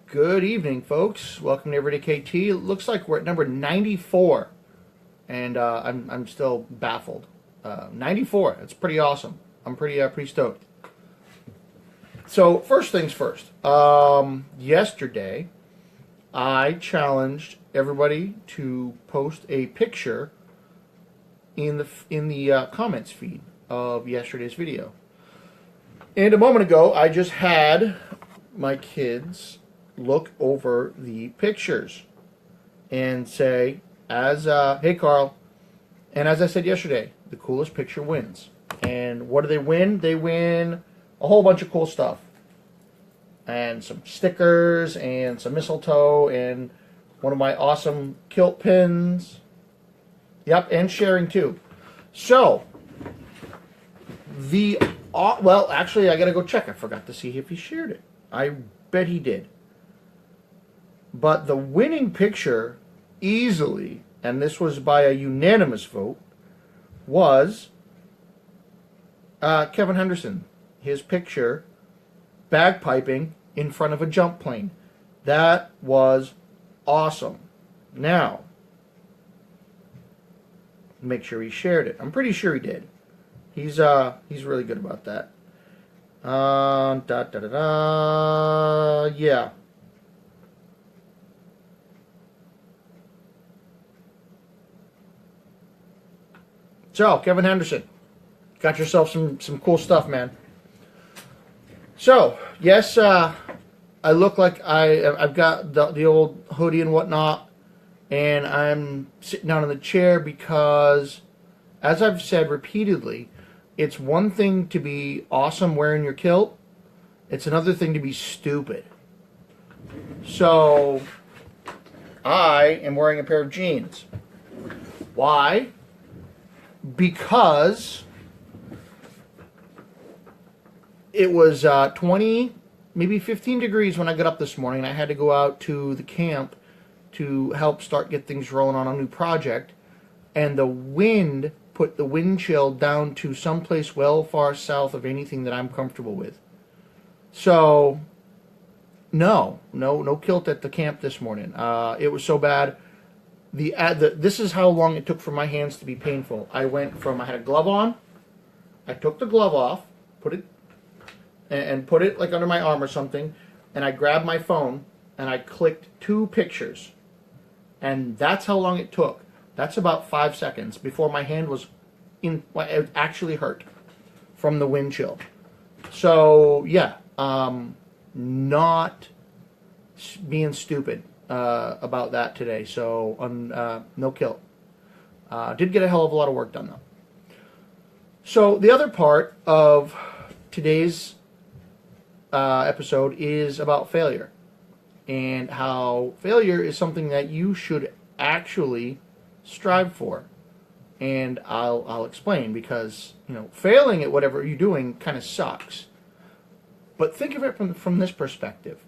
Good evening, folks. Welcome to Everyday KT. It looks like we're at number 94, and I'm still baffled. 94. That's pretty awesome. I'm pretty stoked. So first things first. Yesterday, I challenged everybody to post a picture in the comments feed of yesterday's video. And a moment ago, I just had my kids look over the pictures and say, hey Carl, and as I said yesterday, the coolest picture wins. And what do they win? They win a whole bunch of cool stuff. And some stickers and some mistletoe and one of my awesome kilt pins. Yep, and sharing too. So, well, actually, I gotta go check. I forgot to see if he shared it. I bet he did. But the winning picture, easily, and this was by a unanimous vote, was Kevin Henderson. His picture, bagpiping in front of a jump plane. That was awesome. Now, make sure he shared it. I'm pretty sure he did. He's really good about that. Yeah. So, Kevin Henderson, got yourself some cool stuff, man. So, yes, I look like I've got the old hoodie and whatnot, and I'm sitting down in the chair because, as I've said repeatedly, it's one thing to be awesome wearing your kilt. It's another thing to be stupid. So, I am wearing a pair of jeans. Why? Because it was 20, maybe 15 degrees when I got up this morning. I had to go out to the camp to help get things rolling on a new project. And the wind put the wind chill down to someplace well far south of anything that I'm comfortable with. So, no kilt at the camp this morning. It was so bad. This is how long it took for my hands to be painful. I had a glove on, I took the glove off, put it like under my arm or something, and I grabbed my phone and I clicked 2 pictures. And that's how long it took. That's about 5 seconds before my hand was it actually hurt from the wind chill. So, yeah, not being stupid about that today. So, no kilt. Did get a hell of a lot of work done, though. So, the other part of today's episode is about failure. And how failure is something that you should actually strive for. And I'll explain, because, failing at whatever you're doing kind of sucks. But think of it from this perspective.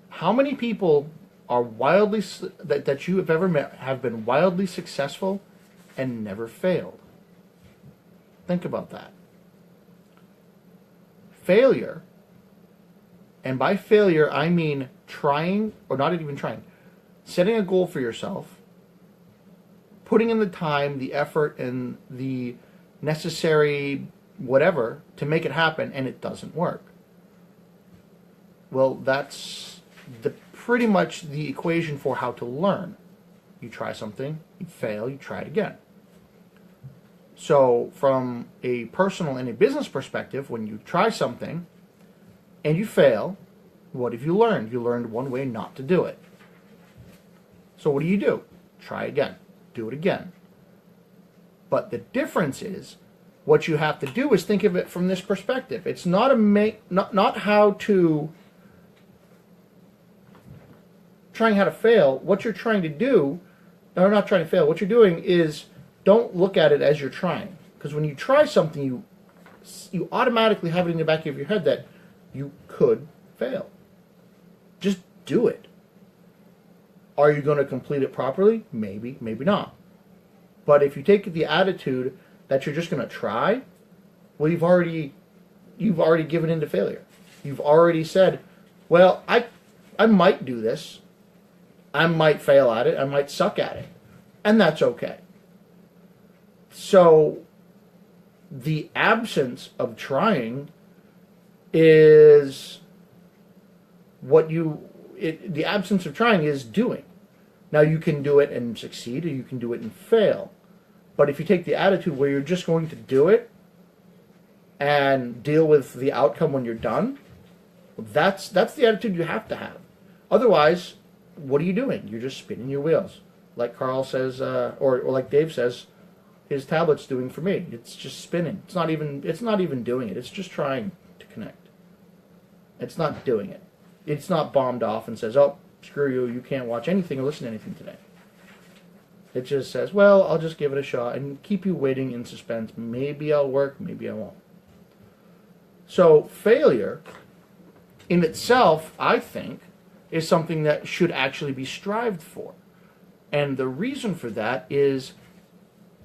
How many people are that you have ever met have been wildly successful and never failed? Think about that. Failure, and by failure I mean trying, or not even trying, setting a goal for yourself, putting in the time, the effort, and the necessary whatever to make it happen, and it doesn't work. Well, that's pretty much the equation for how to learn. You try something, you fail, you try it again. So from a personal and a business perspective, when you try something and you fail, what have you learned? You learned one way not to do it. So what do? Try again. Do it again. But the difference is, what you have to do is think of it from this perspective. It's not not how to trying how to fail. What you're trying to do, or not trying to fail, what you're doing is, don't look at it as you're trying. Because when you try something, you automatically have it in the back of your head that you could fail. Just do it. Are you going to complete it properly? Maybe, maybe not. But if you take the attitude that you're just going to try, well, you've already given in to failure. You've already said, well, I might do this. I might fail at it. I might suck at it. And that's okay. So the absence of trying is the absence of trying is doing. Now you can do it and succeed, or you can do it and fail. But if you take the attitude where you're just going to do it and deal with the outcome when you're done, that's the attitude you have to have. Otherwise, what are you doing? You're just spinning your wheels. Like Carl says, or like Dave says, his tablet's doing for me. It's just spinning. It's not even doing it. It's just trying to connect. It's not doing it. It's not bombed off and says, oh, screw you, you can't watch anything or listen to anything today. It just says, well, I'll just give it a shot and keep you waiting in suspense. Maybe I'll work, maybe I won't. So failure in itself, I think, is something that should actually be strived for. And the reason for that is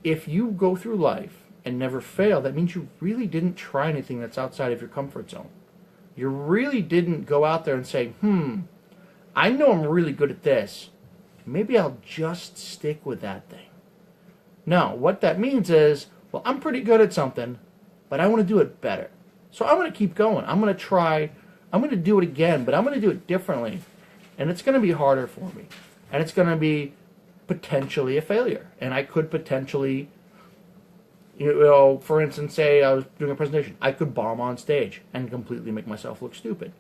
if you go through life and never fail, that means you really didn't try anything that's outside of your comfort zone. You really didn't go out there and say, I know I'm really good at this. Maybe I'll just stick with that thing. No, what that means is, well, I'm pretty good at something, but I want to do it better. So I'm going to keep going. I'm going to try. I'm going to do it again, but I'm going to do it differently. And it's going to be harder for me. And it's going to be potentially a failure. And I could potentially, for instance, say I was doing a presentation. I could bomb on stage and completely make myself look stupid.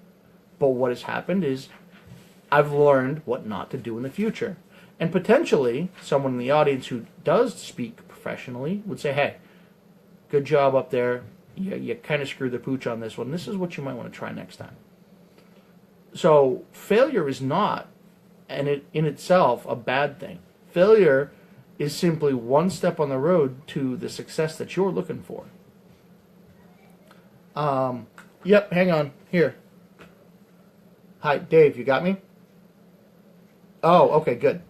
But what has happened is I've learned what not to do in the future. And potentially, someone in the audience who does speak professionally would say, hey, good job up there. You kind of screwed the pooch on this one. This is what you might want to try next time. So failure is not, in itself, a bad thing. Failure is simply one step on the road to the success that you're looking for. Yep, hang on. Here. Hi, Dave, you got me? Oh, okay, good.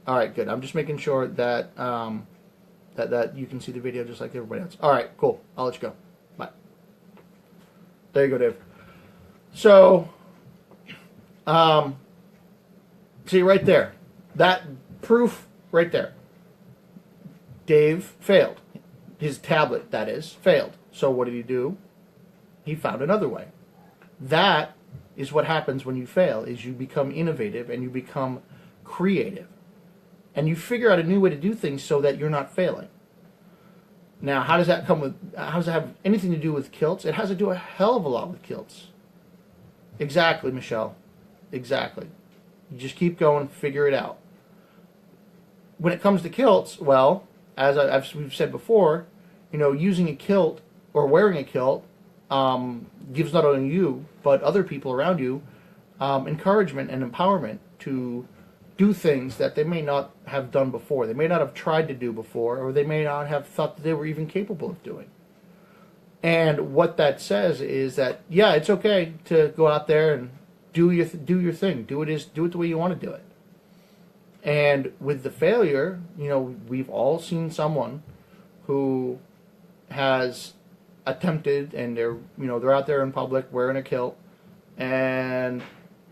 All right, good. I'm just making sure that that you can see the video just like everybody else. All right, cool. I'll let you go. Bye. There you go, Dave. So, see right there, that proof right there. Dave failed. His tablet, that is, failed. So what did he do? He found another way. That is what happens when you fail, is you become innovative and you become creative. And you figure out a new way to do things so that you're not failing. Now, how does that have anything to do with kilts? It has to do a hell of a lot with kilts. Exactly, Michelle. Exactly. You just keep going, figure it out. When it comes to kilts, well, as we've said before, using a kilt or wearing a kilt gives not only you, but other people around you encouragement and empowerment to do things that they may not have done before. They may not have tried to do before, or they may not have thought that they were even capable of doing. And what that says is that, yeah, it's okay to go out there and do your thing. Do it the way you want to do it. And with the failure, we've all seen someone who has attempted, and they're out there in public wearing a kilt, and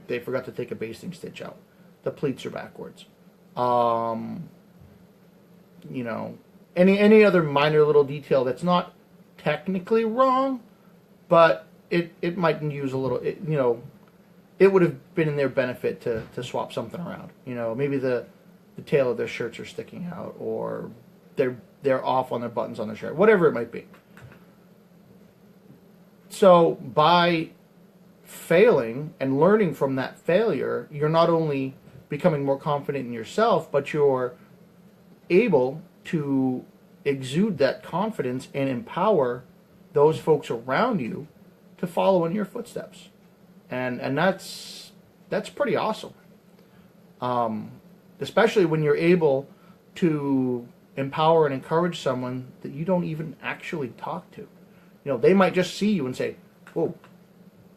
they forgot to take a basting stitch out. The pleats are backwards. Any other minor little detail that's not technically wrong, but it might use a little. It would have been in their benefit to swap something around. Maybe the tail of their shirts are sticking out, or they're off on their buttons on their shirt, whatever it might be. So by failing and learning from that failure, you're not only becoming more confident in yourself, but you're able to exude that confidence and empower those folks around you to follow in your footsteps. And that's pretty awesome. Especially when you're able to empower and encourage someone that you don't even actually talk to. They might just see you and say, whoa,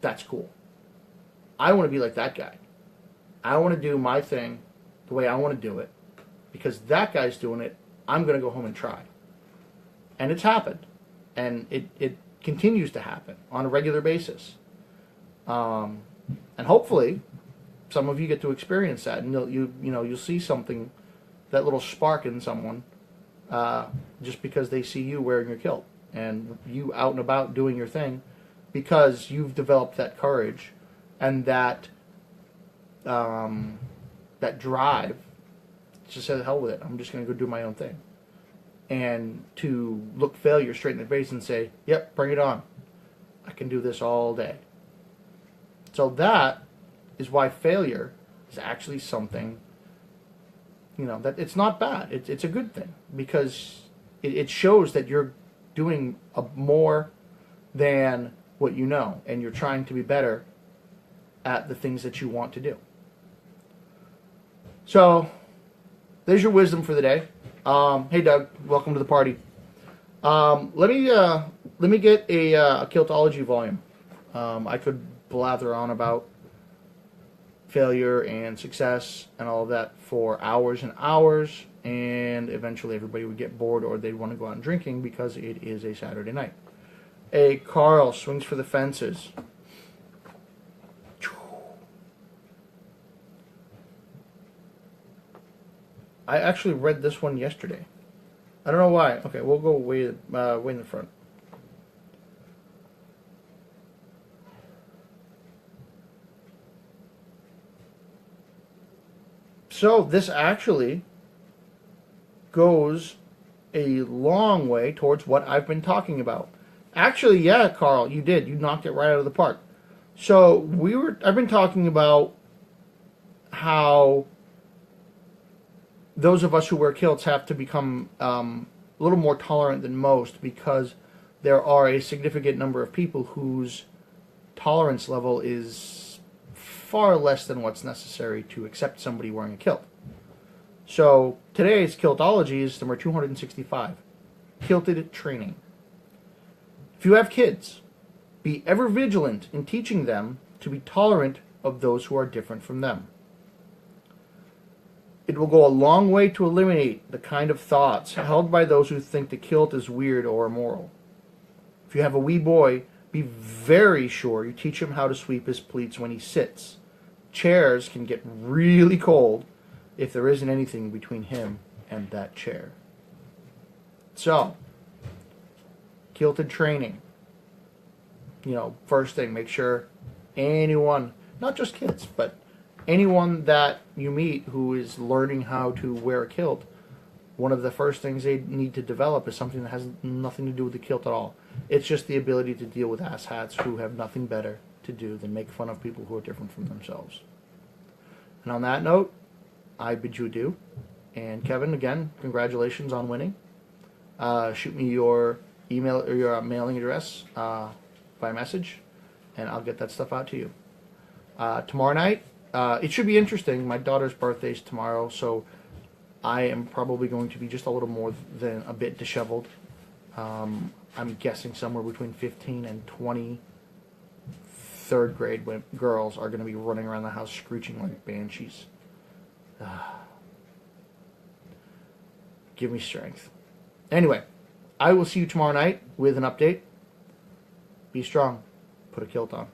that's cool. I want to be like that guy. I want to do my thing the way I want to do it. Because that guy's doing it, I'm going to go home and try. And it's happened. And it continues to happen on a regular basis. And hopefully, some of you get to experience that, and you'll see something, that little spark in someone, just because they see you wearing your kilt and you out and about doing your thing, because you've developed that courage and that drive. Just say the hell with it. I'm just going to go do my own thing, and to look failure straight in the face and say, "Yep, bring it on. I can do this all day." So that is why failure is actually something, that it's not bad. It's a good thing, because it shows that you're doing more than what you know, and you're trying to be better at the things that you want to do. So there's your wisdom for the day. Hey Doug, welcome to the party. Let me get a Kiltology volume. I could blather on about failure and success and all of that for hours and hours, and eventually everybody would get bored, or they'd want to go out and drinking because it is a Saturday night. A Carl swings for the fences. I actually read this one yesterday. I don't know why. Okay, we'll go way in the front. So this actually goes a long way towards what I've been talking about. Actually, yeah, Carl, you did. You knocked it right out of the park. So I've been talking about how those of us who wear kilts have to become a little more tolerant than most, because there are a significant number of people whose tolerance level is far less than what's necessary to accept somebody wearing a kilt. So today's Kiltology is number 265, Kilted Training. If you have kids, be ever vigilant in teaching them to be tolerant of those who are different from them. It will go a long way to eliminate the kind of thoughts held by those who think the kilt is weird or immoral. If you have a wee boy, be very sure you teach him how to sweep his pleats when he sits. Chairs can get really cold if there isn't anything between him and that chair. So, kilted training. First thing, make sure anyone, not just kids, but anyone that you meet who is learning how to wear a kilt, one of the first things they need to develop is something that has nothing to do with the kilt at all. It's just the ability to deal with asshats who have nothing better to do than make fun of people who are different from themselves. And on that note, I bid you adieu. And Kevin, again, congratulations on winning. Shoot me your email or your mailing address by message, and I'll get that stuff out to you. Tomorrow night, it should be interesting. My daughter's birthday is tomorrow, so I am probably going to be just a little more than a bit disheveled. I'm guessing somewhere between 15 and 20 third grade girls are going to be running around the house screeching like banshees. Give me strength. Anyway, I will see you tomorrow night with an update. Be strong. Put a kilt on.